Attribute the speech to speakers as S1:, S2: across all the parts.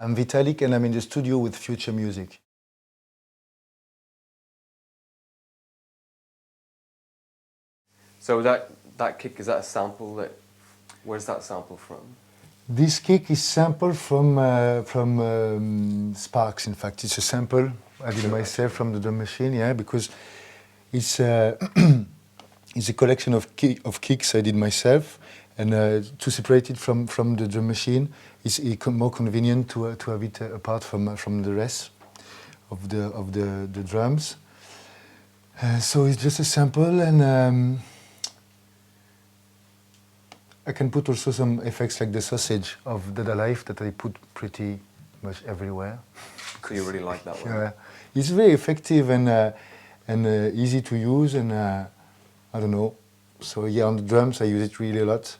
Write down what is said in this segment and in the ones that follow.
S1: I'm Vitalic and I'm in the studio with Future Music.
S2: So that kick, is that a sample? Where's that sample from?
S1: This kick is sampled from Sparks. In fact, it's a sample I did myself from the drum machine. Yeah, because it's it's a collection of kicks I did myself, and to separate it from the drum machine is more convenient to have it apart from the rest of the drums. So it's just a sample, and I can put also some effects like the sausage of Dead Alive that I put pretty much everywhere.
S2: So you really like that one?
S1: Yeah, it's very effective and easy to use, and I don't know. So yeah, on the drums I use it really a lot.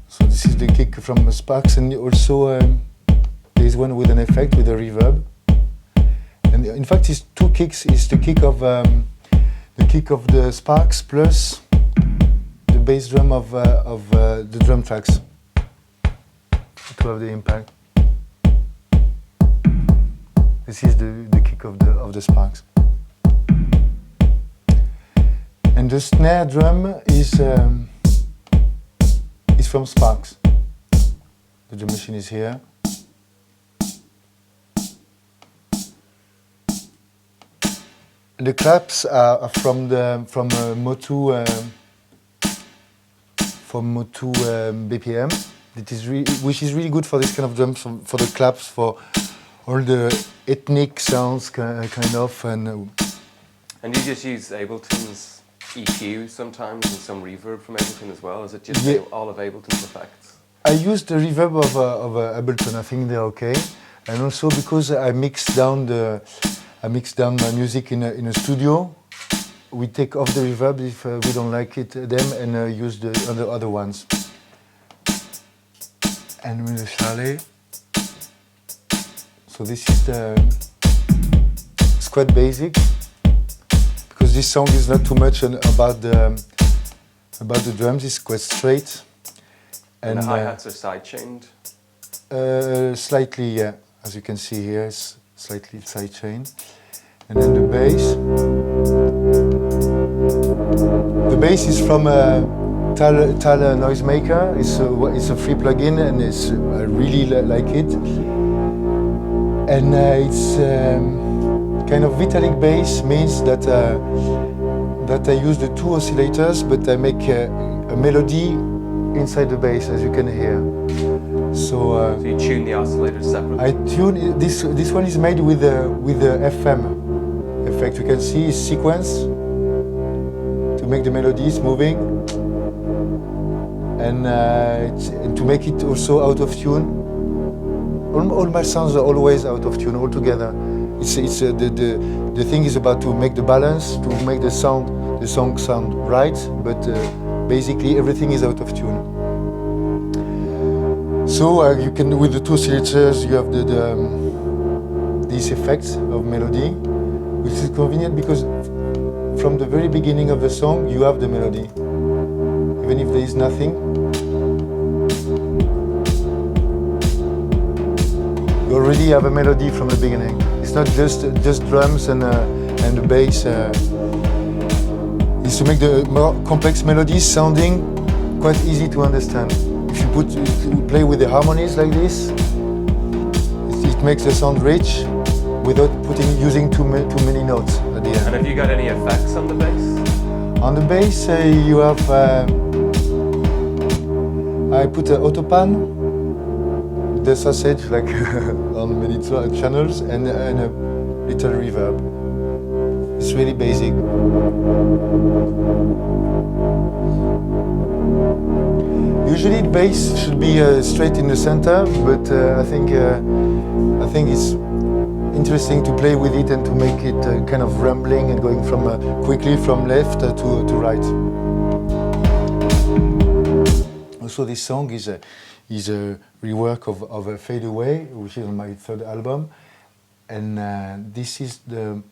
S1: So this is the kick from Sparks, and also there is one with an effect with a reverb. And in fact, it's two kicks. It's the kick of the Sparks plus the bass drum of the drum tracks to have the impact. This is the kick of the Sparks. And the snare drum is from Sparks. The drum machine is here. The claps are from Motu BPM. Which is really good for this kind of drums, for the claps, for all the ethnic sounds, kind of. And
S2: you just use Ableton's EQ sometimes and some reverb from Ableton as well? Is it just all of Ableton's effects?
S1: I use the reverb of Ableton. I think they're okay, and also because I mix down my music in a studio. We take off the reverb if we don't like them, and use the other ones. And with the Jarre. So this is it's quite basic, because this song is not too much about the drums. It's quite straight.
S2: And the hi-hats are side-chained?
S1: Slightly, yeah. As you can see here, it's slightly side-chained. And then the bass. The bass is from Tal Noisemaker. It's a free plugin, and I really like it. And it's kind of Vitalic bass, means that I use the two oscillators, but I make a melody inside the bass, as you can hear. So
S2: you tune the oscillators separately?
S1: I tune this one is made with the FM effect. You can see it's sequence to make the melodies moving, and to make it also out of tune. All my sounds are always out of tune altogether. The thing is about to make the balance, to make the song sound right, but basically everything is out of tune. So you can, with the two oscillators, you have these effects of melody, which is convenient because from the very beginning of the song you have the melody, even if there is nothing. You already have a melody from the beginning. It's not just drums and the bass. It's to make the more complex melodies sounding quite easy to understand. If you play with the harmonies like this, it makes the sound rich without using too many notes at the end.
S2: And have you got any effects on the bass?
S1: On the bass, you have. I put an autopan, the sausage like on many channels, and a little reverb. It's really basic. Usually the bass should be straight in the center, but I think it's interesting to play with it and to make it kind of rambling and going from quickly from left to right. Also, this song is a rework of a Fade Away, which is on my third album, and this is the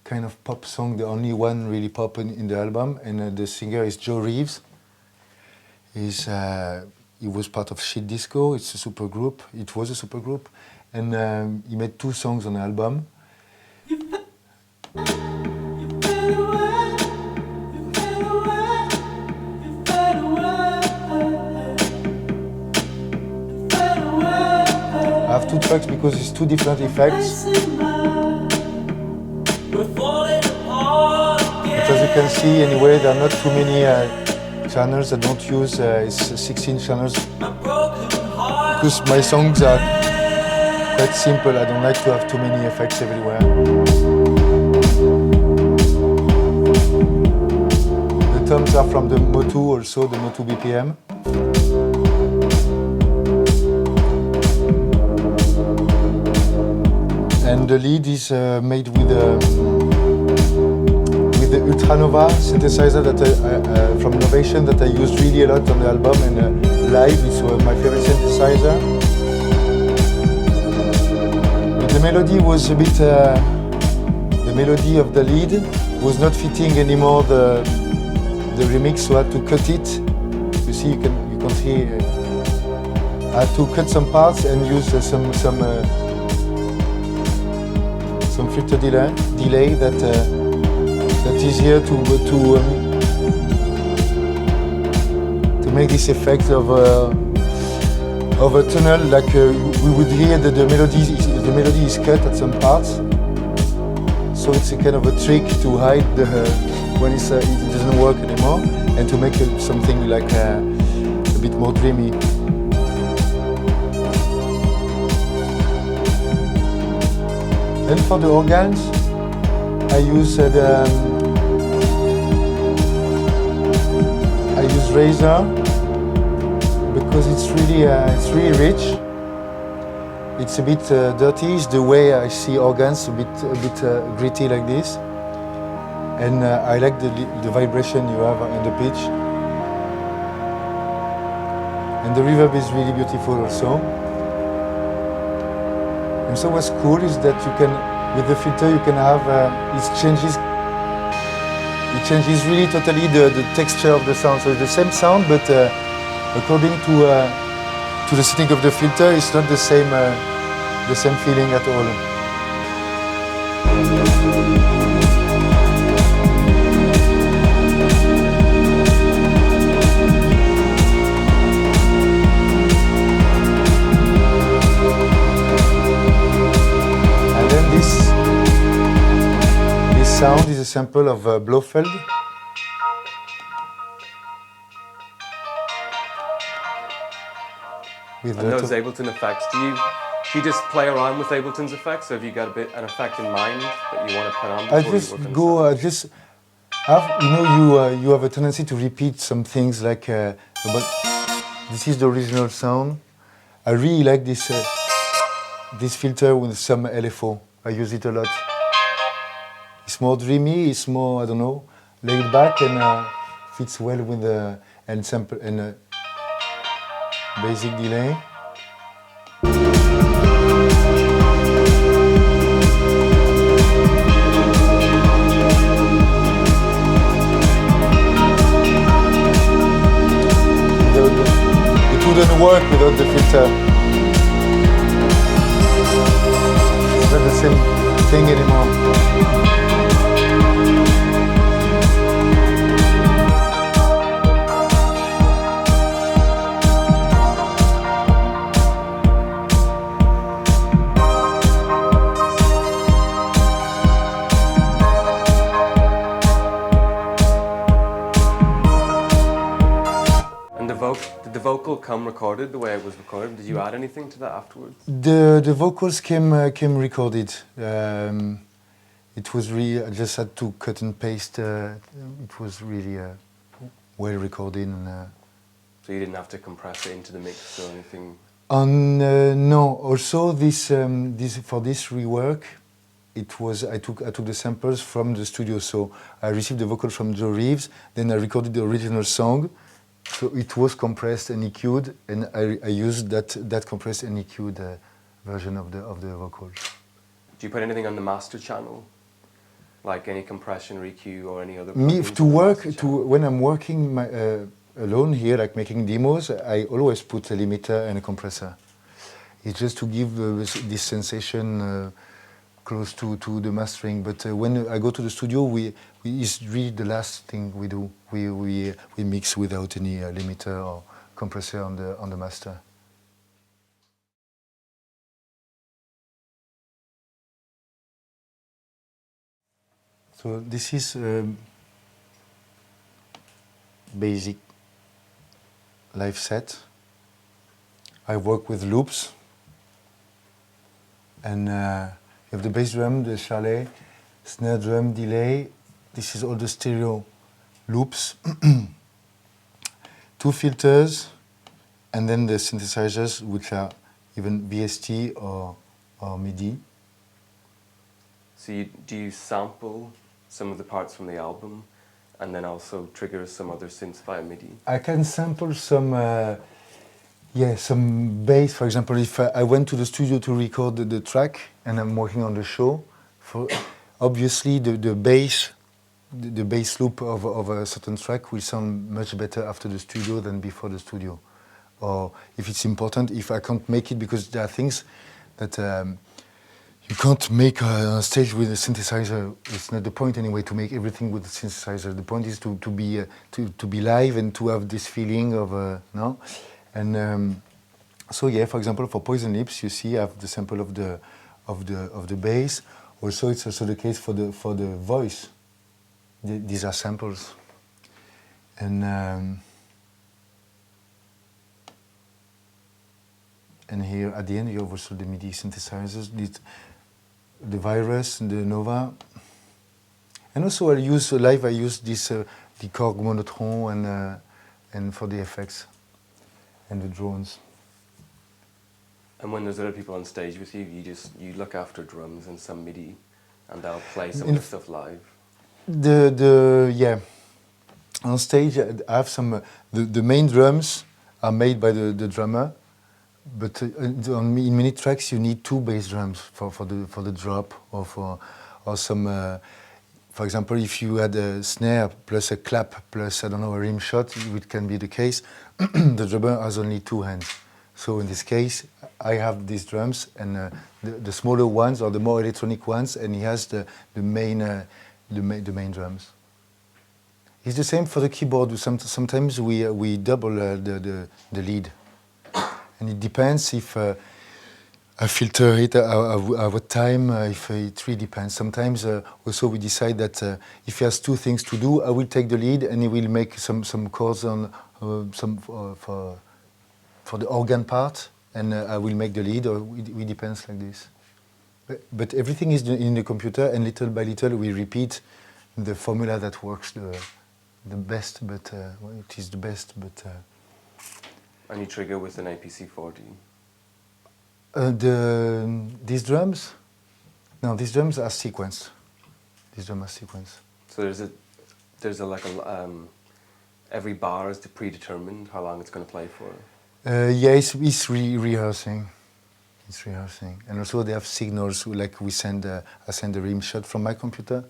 S1: kind of pop song, the only one really pop in the album, and the singer is Joe Reeves. He's he was part of Shit Disco. It's a super group. It was a super group, and he made 2 songs on the album. I have 2 tracks because it's 2 different effects. But as you can see, anyway, there are not too many channels. I don't use it's 16 channels because my songs are quite simple. I don't like to have too many effects everywhere. The toms are from the Motu, also the Motu BPM. And the lead is made with the Ultranova synthesizer that from Novation that I used really a lot on the album, and live is my favorite synthesizer. But the melody was a bit, the melody of the lead was not fitting anymore the remix, so I had to cut it. You see, you can see. I had to cut some parts and use some filter delay that is here to make this effect of a tunnel, like we would hear that the melody is cut at some parts. So it's a kind of a trick to hide when it doesn't work anymore, and to make something like a bit more dreamy. Then for the organs, I use Razor because it's really rich. It's a bit dirty. It's the way I see organs, a bit gritty like this. And I like the vibration you have and the pitch. And the reverb is really beautiful also. And so what's cool is that you can, with the filter, you can have, it changes really totally the texture of the sound. So it's the same sound, but according to the setting of the filter, it's not the same feeling at all. Sound is a sample of Blofeld.
S2: With and those Ableton effects, do you just play around with Ableton's effects, or have you got an effect in mind that you want to put on before you work on
S1: you have a tendency to repeat some things like, but this is the original sound. I really like this filter with some LFO. I use it a lot. It's more dreamy, it's more, I don't know, laid back, and fits well with the sample and basic delay. It wouldn't work without the filter. It's not the same thing anymore.
S2: Did the vocal come recorded the way it was recorded? Did you add anything to that afterwards?
S1: The vocals came recorded. It was really, I just had to cut and paste. It was really well recorded. And,
S2: so you didn't have to compress it into the mix or anything?
S1: No. Also, for this rework, I took the samples from the studio. So I received the vocal from Joe Reeves. Then I recorded the original song. So it was compressed and EQ'd, and I used that compressed and EQ'd version of the vocals.
S2: Do you put anything on the master channel, like any compression or EQ or any other?
S1: Me to work when I'm working alone here, like making demos, I always put a limiter and a compressor. It's just to give this sensation close to the mastering. But when I go to the studio, it's really the last thing we do. We mix without any limiter or compressor on the master. So this is basic live set. I work with loops, and you have the bass drum, the Jarre, snare drum, delay. This is all the stereo loops, 2 filters, and then the synthesizers, which are even VST or Midi.
S2: So do you sample some of the parts from the album and then also trigger some other synths via Midi?
S1: I can sample some some bass. For example, if I went to the studio to record the track and I'm working on the show, obviously the bass loop of a certain track will sound much better after the studio than before the studio. Or if it's important, if I can't make it, because there are things that you can't make on stage with a synthesizer. It's not the point anyway to make everything with the synthesizer. The point is to be live and to have this feeling of no. And so yeah, for example, for Poison Lips, you see I have the sample of the bass. Also, it's also the case for the voice. These are samples, and here at the end you have also the MIDI synthesizers, the Virus, the Nova, and also I use live. I use this the Korg Monotron and for the effects and the drones.
S2: And when there's other people on stage with you, you look after drums and some MIDI, and they'll play some of the stuff live.
S1: Yeah, on stage I have some. The main drums are made by the drummer. But in many tracks you need 2 bass drums for the drop or some. For example, if you had a snare plus a clap plus I don't know a rim shot, it can be the case. The drummer has only 2 hands. So in this case, I have these drums and the smaller ones or the more electronic ones, and he has the main drums. It's the same for the keyboard. Sometimes we double the lead. And it depends if I filter it at what time, if it really depends. Sometimes also we decide that if he has 2 things to do, I will take the lead and he will make some chords on for the organ part, and I will make the lead, or it depends like this. But everything is in the computer, and little by little we repeat the formula that works the best, but it is the best, but...
S2: And you trigger with an APC40?
S1: These drums? No, these drums are sequenced. These drums are sequenced.
S2: So there's every bar is predetermined how long it's going to play for?
S1: Yeah, it's rehearsing. It's rehearsing. And also they have signals, like I send a rim shot from my computer.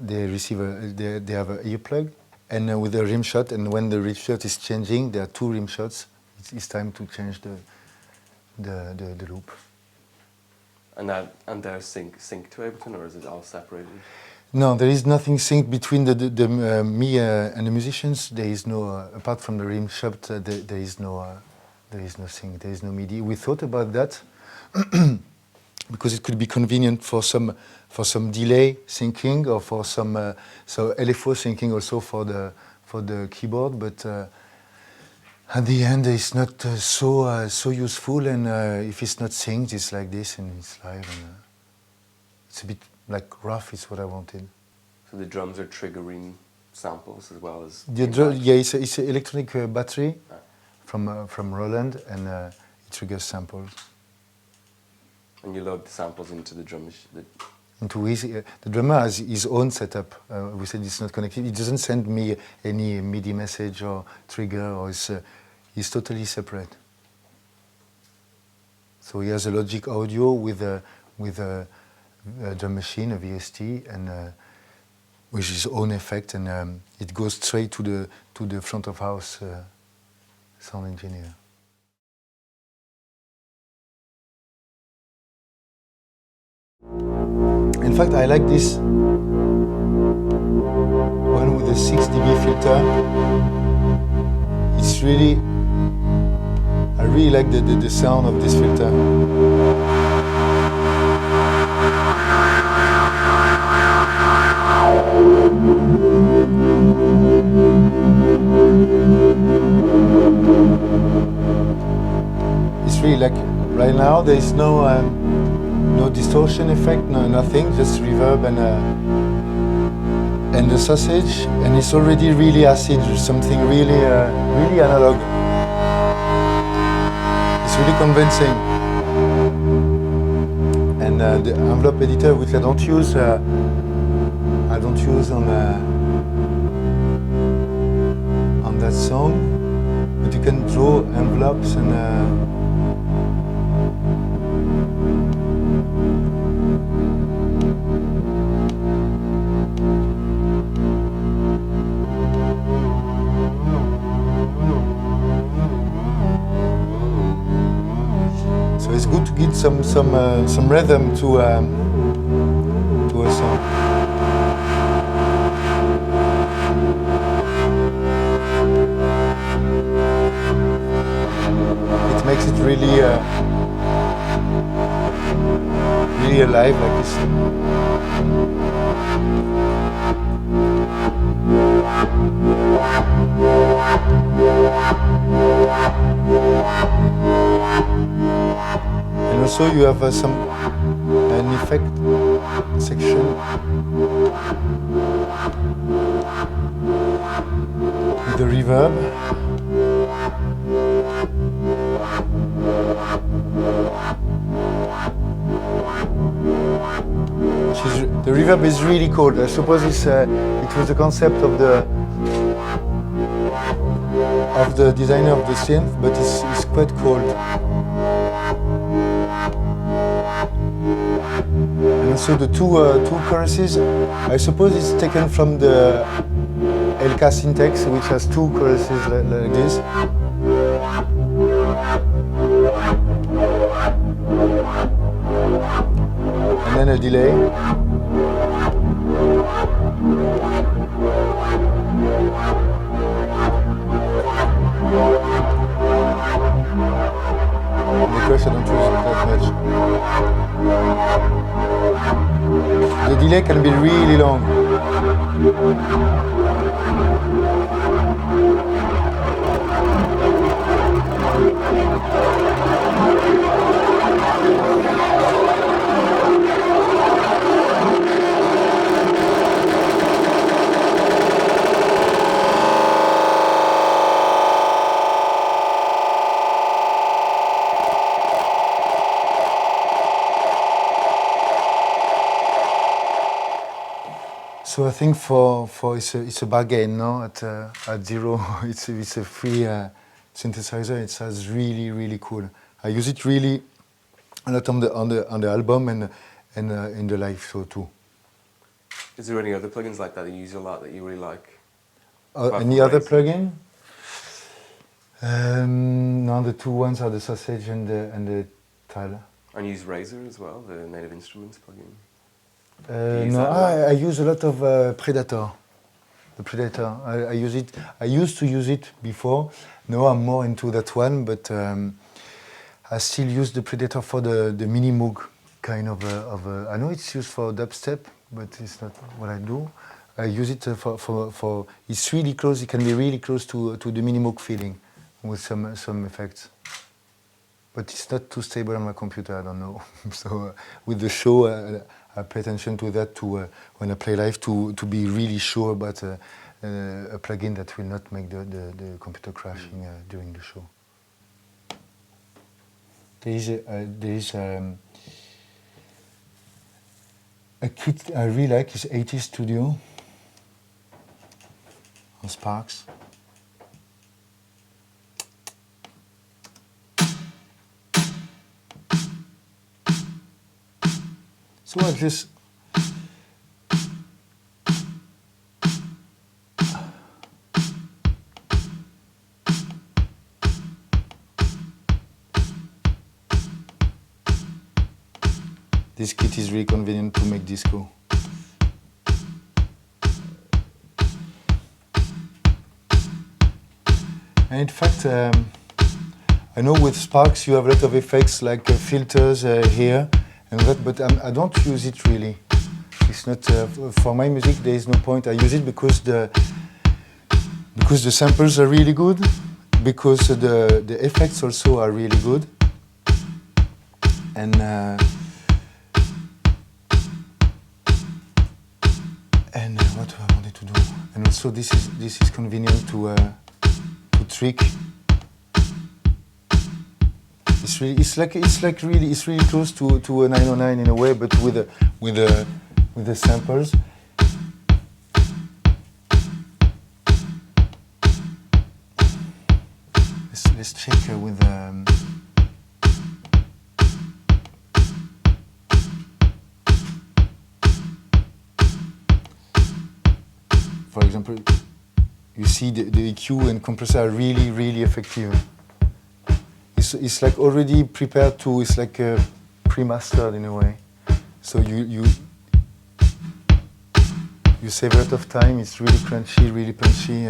S1: They receive they have an earplug. And with the rim shot, and when the rim shot is changing, there are 2 rim shots. It's time to change the loop.
S2: And they're sync to Ableton, or is it all separated?
S1: No, there is nothing synced between me and the musicians. There is no apart from the rim shot. There is no sync. There is no MIDI. We thought about that because it could be convenient for some delay syncing, or for some LFO syncing also for the keyboard, but at the end it's not so useful, and if it's not synced, it's like this and it's live, and it's a bit like rough. Is what I wanted.
S2: So the drums are triggering samples as well as...
S1: Yeah, it's an electronic battery from Roland, and it triggers samples.
S2: And you load the samples into the drum machine?
S1: The drummer has his own setup. We said it's not connected. It doesn't send me any MIDI message or trigger, or it's totally separate. So he has a Logic Audio with a drum machine, a VST, and with his own effect, and it goes straight to the front of house sound engineer. In fact, I like this one with the 6 dB filter. It's really, I really like the sound of this filter. It's really like, right now there is no distortion effect, nothing, just reverb and the sausage, and it's already really acid, something really, really analog. It's really convincing. And the envelope editor, which I don't use on that song, but you can draw envelopes and. So it's good to get some rhythm to a song. It makes it really, really alive, like this. And also you have an effect section with the reverb. The reverb is really cool. I suppose it was the concept of the designer of the synth, but it's quite cold. And also the two choruses, I suppose it's taken from the LK syntax, which has two choruses like this. And then a delay. The crush I don't use it that much. The delay can be really long. So I think for it's a bargain, no? At zero, it's a free synthesizer. It sounds really cool. I use it really a lot on the album and in the live show too.
S2: Is there any other plugins like that you use a lot that you really like?
S1: Any other plugin? No, the two ones are the sausage and the tile.
S2: And you use Razor as well, the Native Instruments plugin.
S1: No, I use a lot of Predator. The Predator. I use it. I used to use it before. Now I'm more into that one, but I still use the Predator for the mini Moog kind of. I know it's used for dubstep, but it's not what I do. I use it for. It's really close. It can be really close to the mini Moog feeling, with some effects. But it's not too stable on my computer. I don't know. So with the show. I pay attention to that when I play live to be really sure about a plugin that will not make the computer crashing during the show. There is a kit I really like is 80 Studio on Sparks. So I just this kit is really convenient to make disco. And in fact, I know with Sparks you have a lot of effects like filters here and that, but I don't use it really. It's not for my music. There is no point. I use it because the samples are really good, because the effects also are really good, and what do I wanted to do? And also this is convenient to trick. It's really close to a 909 in a way, but with the samples. Let's check with. For example, you see the EQ and compressor are really effective. It's like already prepared to. It's like pre-mastered in a way. So you save a lot of time. It's really crunchy, really punchy.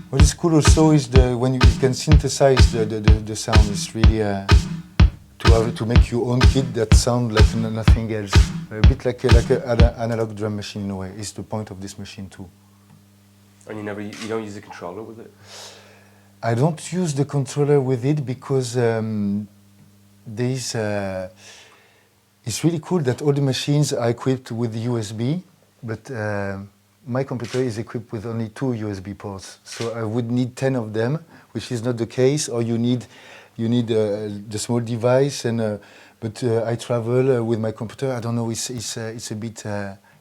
S1: What is cool also is when you can synthesize the sound. It's really to make your own kit that sound like nothing else. A bit like an analog drum machine in a way. It's the point of this machine too.
S2: And you don't use a controller with it?
S1: I don't use the controller with it because it's really cool that all the machines are equipped with USB, but my computer is equipped with only 2 USB ports. So I would need 10 of them, which is not the case, or you need the small device. But I travel with my computer. I don't know. It's a bit.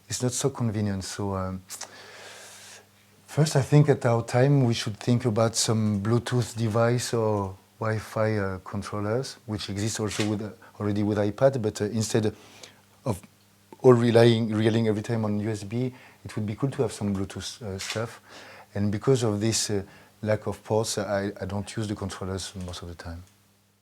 S1: It's not so convenient. So first, I think at our time we should think about some Bluetooth device or Wi-Fi controllers, which exist also already with iPad. But instead of all relying every time on USB, it would be cool to have some Bluetooth stuff. And because of this lack of ports, I don't use the controllers most of the time.